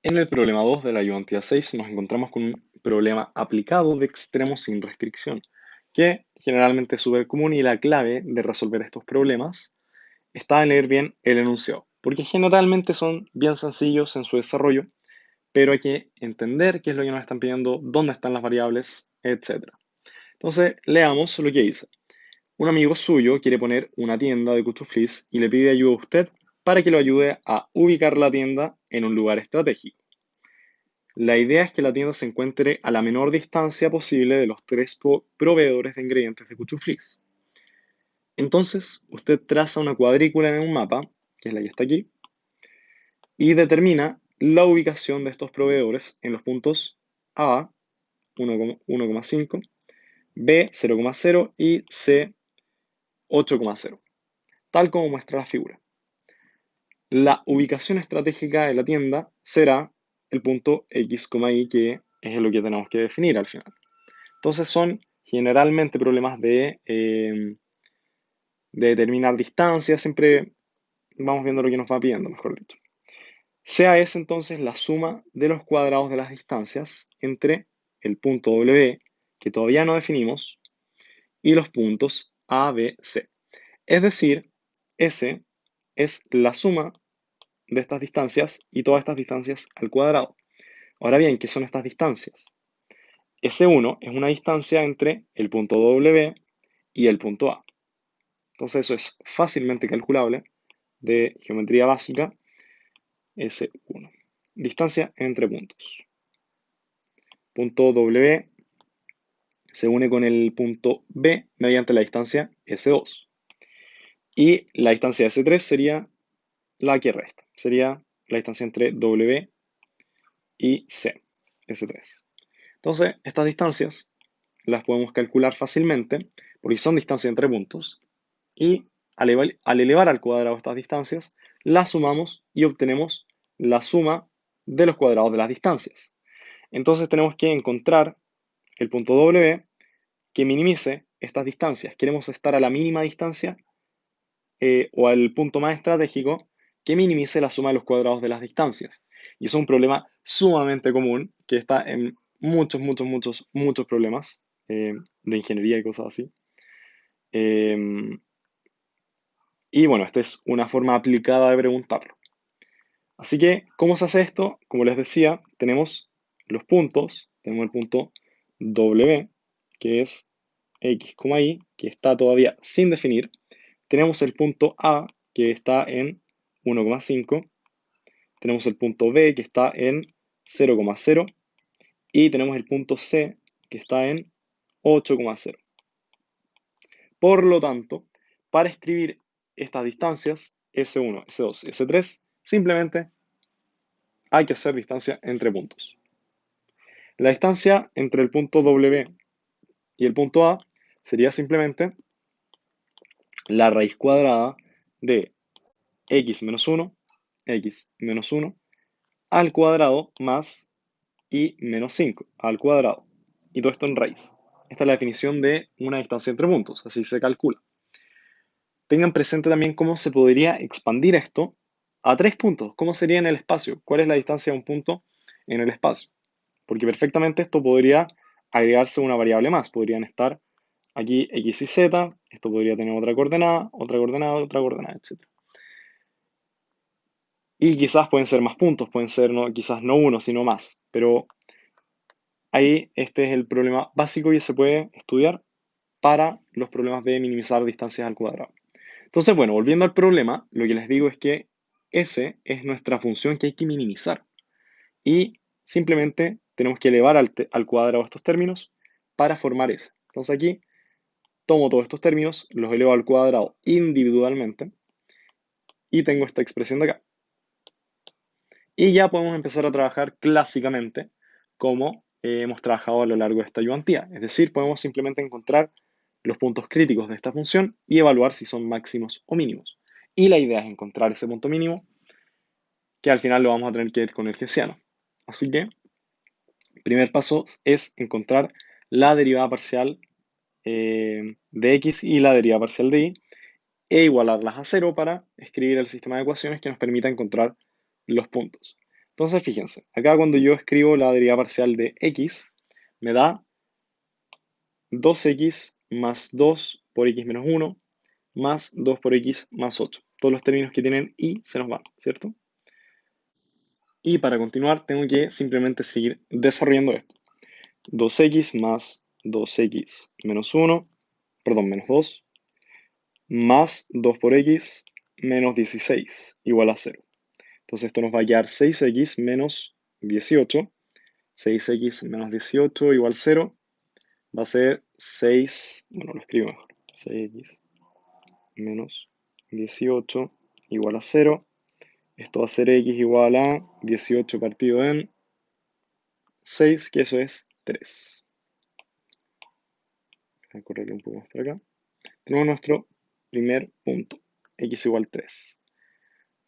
En el problema 2 de la ayudantía 6 nos encontramos con un problema aplicado de extremos sin restricción, que generalmente es súper común y la clave de resolver estos problemas está en leer bien el enunciado, porque generalmente son bien sencillos en su desarrollo, pero hay que entender qué es lo que nos están pidiendo, dónde están las variables, etc. Entonces, leamos lo que dice. Un amigo suyo quiere poner una tienda de cuchuflis y le pide ayuda a usted para que lo ayude a ubicar la tienda en un lugar estratégico. La idea es que la tienda se encuentre a la menor distancia posible de los tres proveedores de ingredientes de cuchuflis. Entonces, usted traza una cuadrícula en un mapa, que es la que está aquí, y determina la ubicación de estos proveedores en los puntos A 1,5, B 0,0 y C 8,0, tal como muestra la figura. La ubicación estratégica de la tienda será el punto X, Y, que es lo que tenemos que definir al final. Entonces son generalmente problemas de determinar distancias, siempre vamos viendo lo que nos va pidiendo, mejor dicho. Sea es entonces la suma de los cuadrados de las distancias entre el punto W, que todavía no definimos, y los puntos A, B, C. Es decir, S es la suma de estas distancias y todas estas distancias al cuadrado. Ahora bien, ¿qué son estas distancias? S1 es una distancia entre el punto W y el punto A. Entonces eso es fácilmente calculable de geometría básica, S1. Distancia entre puntos. Punto W se une con el punto B mediante la distancia S2. Y la distancia S3 sería la que resta. Sería la distancia entre W y C, S3. Entonces, estas distancias las podemos calcular fácilmente porque son distancias entre puntos y al elevar al cuadrado estas distancias, las sumamos y obtenemos la suma de los cuadrados de las distancias. Entonces tenemos que encontrar el punto W que minimice estas distancias. Queremos estar a la mínima distancia o al punto más estratégico que minimice la suma de los cuadrados de las distancias. Y eso es un problema sumamente común que está en muchos problemas de ingeniería y cosas así. Eh, y bueno, esta es una forma aplicada de preguntarlo. Así que, ¿cómo se hace esto? Como les decía, tenemos los puntos, tenemos el punto W, que es X, Y, que está todavía sin definir. Tenemos el punto A, que está en 1,5. Tenemos el punto B, que está en 0,0. Y tenemos el punto C, que está en 8,0. Por lo tanto, para escribir estas distancias, S1, S2 y S3, simplemente hay que hacer distancia entre puntos. La distancia entre el punto W y el punto A sería simplemente la raíz cuadrada de x menos 1 al cuadrado más y menos 5 al cuadrado. Y todo esto en raíz. Esta es la definición de una distancia entre puntos, así se calcula. Tengan presente también cómo se podría expandir esto a tres puntos. ¿Cómo sería en el espacio? ¿Cuál es la distancia de un punto en el espacio? Porque perfectamente esto podría agregarse una variable más. Podrían estar aquí x y z, esto podría tener otra coordenada, otra coordenada, otra coordenada, etc. Y quizás pueden ser más puntos, pueden ser quizás no uno, sino más. Pero ahí este es el problema básico y se puede estudiar para los problemas de minimizar distancias al cuadrado. Entonces, bueno, volviendo al problema, lo que les digo es que S es nuestra función que hay que minimizar. Y simplemente tenemos que elevar al cuadrado estos términos para formar S. Entonces aquí tomo todos estos términos, los elevo al cuadrado individualmente y tengo esta expresión de acá. Y ya podemos empezar a trabajar clásicamente como hemos trabajado a lo largo de esta ayudantía. Es decir, podemos simplemente encontrar los puntos críticos de esta función y evaluar si son máximos o mínimos. Y la idea es encontrar ese punto mínimo, que al final lo vamos a tener que ir con el hessiano. Así que, el primer paso es encontrar la derivada parcial de x y la derivada parcial de y e igualarlas a cero para escribir el sistema de ecuaciones que nos permita encontrar los puntos. Entonces, fíjense, acá cuando yo escribo la derivada parcial de x, me da 2x más 2 por x menos 1 más 2 por x más 8. Todos los términos que tienen y se nos van, ¿cierto? Y para continuar, tengo que simplemente seguir desarrollando esto. 2x más 2x menos 1, perdón, menos 2, más 2 por x menos 16 igual a 0. Entonces esto nos va a quedar 6x menos 18. 6x menos 18 igual 0. Va a ser 6, bueno, lo escribo mejor. 6x menos 18 igual a 0. Esto va a ser x igual a 18 partido en 6, que eso es 3. Voy a correr un poco más para acá. Tenemos nuestro primer punto, x igual 3.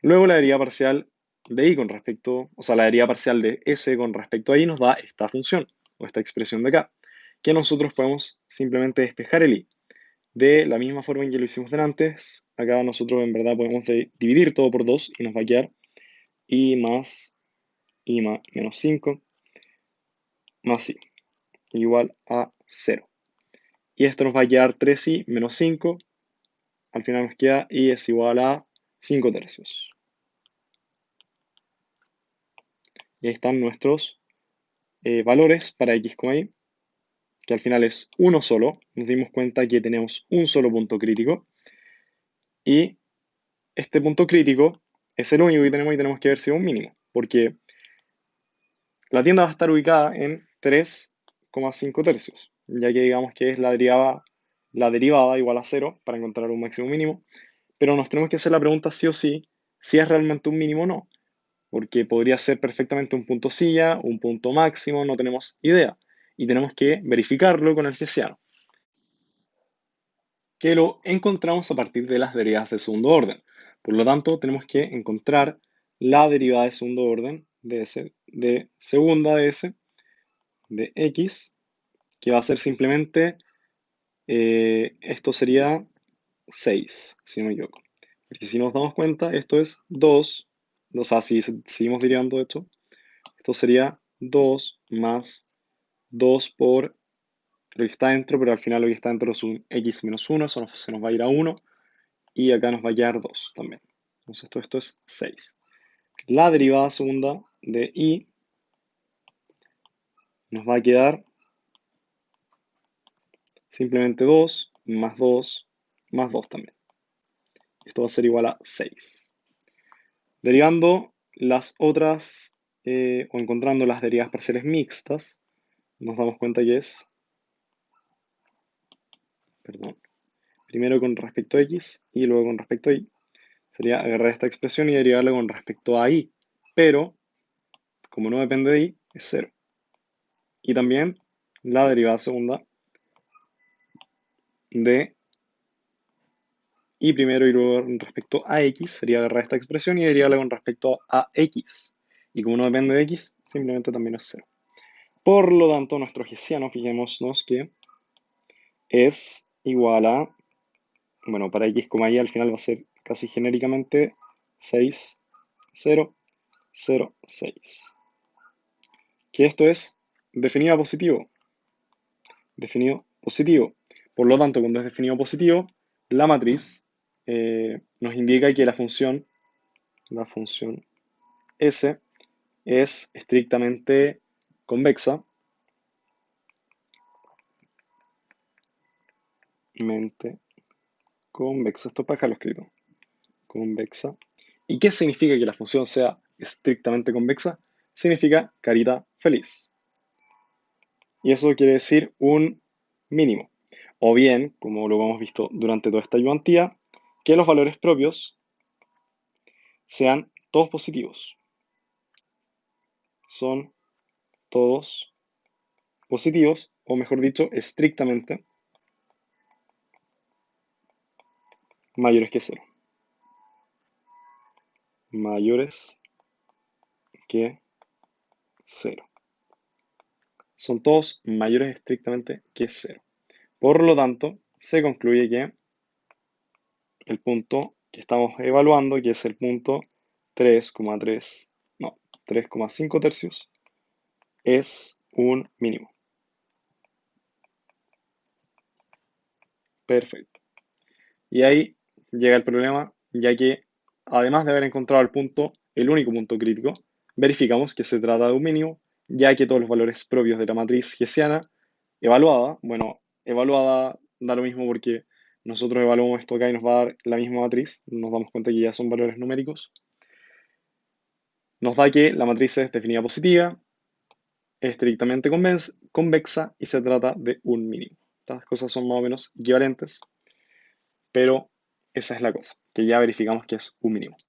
Luego la derivada parcial de y con respecto, o sea, la derivada parcial de s con respecto a y nos da esta función, o esta expresión de acá, que nosotros podemos simplemente despejar el y. De la misma forma en que lo hicimos antes, acá nosotros en verdad podemos dividir todo por 2 y nos va a quedar y más menos 5 más i igual a 0. Y esto nos va a quedar 3i menos 5. Al final nos queda i es igual a 5 tercios. Y ahí están nuestros valores para x, y, que al final es uno solo. Nos dimos cuenta que tenemos un solo punto crítico. Y este punto crítico es el único que tenemos y tenemos que ver si es un mínimo. Porque la tienda va a estar ubicada en 3,5 tercios, ya que digamos que es la derivada igual a 0 para encontrar un máximo mínimo, pero nos tenemos que hacer la pregunta sí o sí, si es realmente un mínimo o no, porque podría ser perfectamente un punto silla, un punto máximo, no tenemos idea, y tenemos que verificarlo con el hessiano, que lo encontramos a partir de las derivadas de segundo orden. Por lo tanto, tenemos que encontrar la derivada de segundo orden de s, de segunda de s, de x, que va a ser simplemente, esto sería 6 si no me equivoco. Porque si nos damos cuenta, esto es 2, o sea, si seguimos derivando esto sería 2 más 2 por lo que está dentro, pero al final lo que está dentro es un x menos 1, eso se nos va a ir a 1, y acá nos va a quedar 2 también. Entonces esto es 6. La derivada segunda de y nos va a quedar simplemente 2 más 2 más 2 también. Esto va a ser igual a 6. Derivando las otras, o encontrando las derivadas parciales mixtas, nos damos cuenta que es, perdón, primero con respecto a x y luego con respecto a y. Sería agarrar esta expresión y derivarla con respecto a y, pero como no depende de y, es 0. Y también la derivada segunda de y primero y luego con respecto a x sería agarrar esta expresión y derivarla con respecto a x. Y como no depende de x, simplemente también es 0. Por lo tanto, nuestro hessiano, fijémonos que es igual a, bueno, para x, y al final va a ser casi genéricamente 6, 0, 0, 6. Que esto es definido positivo. Definido positivo. Por lo tanto, cuando es definido positivo, la matriz nos indica que la función S es estrictamente convexa. Convexa, esto es para dejarlo escrito. Convexa. ¿Y qué significa que la función sea estrictamente convexa? Significa carita feliz. Y eso quiere decir un mínimo. O bien, como lo hemos visto durante toda esta ayudantía, que los valores propios sean todos positivos. Son todos positivos, o mejor dicho, estrictamente mayores que 0. Mayores que 0. Son todos mayores estrictamente que 0. Por lo tanto, se concluye que el punto que estamos evaluando, que es el punto 3,3, no, 3,5 tercios es un mínimo. Perfecto. Y ahí llega el problema, ya que además de haber encontrado el punto, el único punto crítico, verificamos que se trata de un mínimo, ya que todos los valores propios de la matriz hessiana evaluada, bueno, evaluada da lo mismo porque nosotros evaluamos esto acá y nos va a dar la misma matriz, nos damos cuenta que ya son valores numéricos, nos da que la matriz es definida positiva, es estrictamente convexa y se trata de un mínimo. Estas cosas son más o menos equivalentes, pero esa es la cosa, que ya verificamos que es un mínimo.